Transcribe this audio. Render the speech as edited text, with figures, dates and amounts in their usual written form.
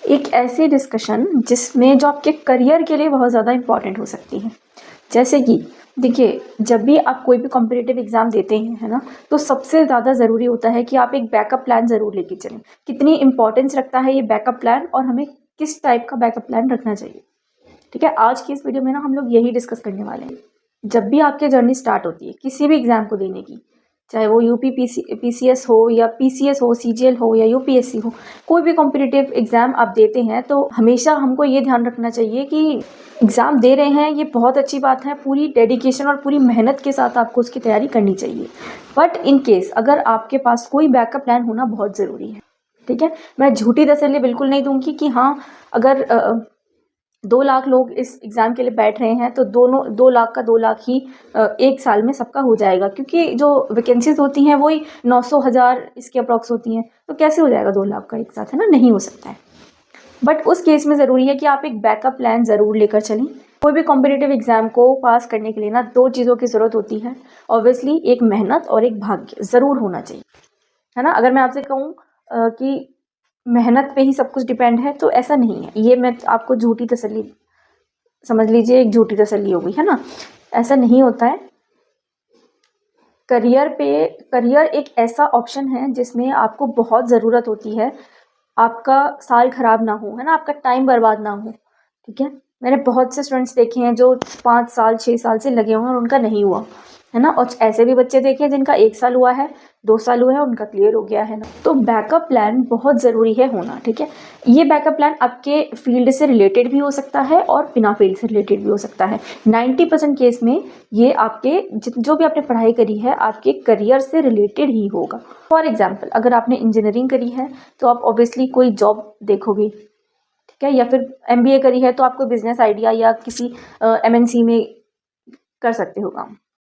एक ऐसी डिस्कशन जिसमें जो आपके करियर के लिए बहुत ज़्यादा इम्पॉर्टेंट हो सकती है। जैसे कि देखिए, जब भी आप कोई भी कॉम्पिटिटिव एग्ज़ाम देते हैं, है ना, तो सबसे ज़्यादा ज़रूरी होता है कि आप एक बैकअप प्लान ज़रूर लेके चलें। कितनी इम्पोर्टेंस रखता है ये बैकअप प्लान और हमें किस टाइप का बैकअप प्लान रखना चाहिए। ठीक है, आज की इस वीडियो में ना हम लोग यही डिस्कस करने वाले हैं। जब भी आपकी जर्नी स्टार्ट होती है किसी भी एग्ज़ाम को देने की, चाहे वो यूपी पीसीएस हो या पीसीएस हो, सीजीएल हो या यूपीएससी हो, कोई भी कॉम्पिटिटिव एग्ज़ाम आप देते हैं तो हमेशा हमको ये ध्यान रखना चाहिए कि एग्ज़ाम दे रहे हैं ये बहुत अच्छी बात है, पूरी डेडिकेशन और पूरी मेहनत के साथ आपको उसकी तैयारी करनी चाहिए। बट इन केस अगर आपके पास कोई बैकअप प्लान होना बहुत ज़रूरी है। ठीक है, मैं झूठी तसल्ली बिल्कुल नहीं दूंगी कि हाँ, अगर 2 लाख लोग इस एग्ज़ाम के लिए बैठ रहे हैं तो 2 लाख का 2 लाख ही एक साल में सबका हो जाएगा, क्योंकि जो वैकेंसीज होती हैं वही 900 हज़ार इसके अप्रॉक्स होती हैं, तो कैसे हो जाएगा 2 लाख का एक साथ, है ना, नहीं हो सकता है। बट उस केस में ज़रूरी है कि आप एक बैकअप प्लान ज़रूर लेकर चलें। कोई भी कॉम्पिटिटिव एग्ज़ाम को पास करने के लिए ना 2 चीज़ों की ज़रूरत होती है। ऑब्वियसली एक मेहनत और एक भाग्य ज़रूर होना चाहिए, है ना। अगर मैं आपसे कहूँ कि मेहनत पे ही सब कुछ डिपेंड है तो ऐसा नहीं है, ये मैं आपको झूठी तसल्ली समझ लीजिए, एक झूठी तसल्ली हो गई, है ना, ऐसा नहीं होता है। करियर एक ऐसा ऑप्शन है जिसमें आपको बहुत ज़रूरत होती है, आपका साल ख़राब ना हो, है ना, आपका टाइम बर्बाद ना हो। ठीक है, मैंने बहुत से स्टूडेंट्स देखे हैं जो 5 साल 6 साल से लगे हुए हैं और उनका नहीं हुआ, है ना, और ऐसे भी बच्चे देखे हैं जिनका 1 साल हुआ है, 2 साल हुए हैं, उनका क्लियर हो गया है ना। तो बैकअप प्लान बहुत ज़रूरी है होना। ठीक है, ये बैकअप प्लान आपके फील्ड से रिलेटेड भी हो सकता है और बिना फील्ड से रिलेटेड भी हो सकता है। 90% केस में ये आपके जो भी आपने पढ़ाई करी है आपके करियर से रिलेटेड ही होगा। फॉर एग्जाम्पल, अगर आपने इंजीनियरिंग करी है तो आप ऑब्वियसली कोई जॉब देखोगे, ठीक है, या फिर MBA करी है तो आपको बिजनेस आइडिया या किसी MNC में कर सकते हो काम।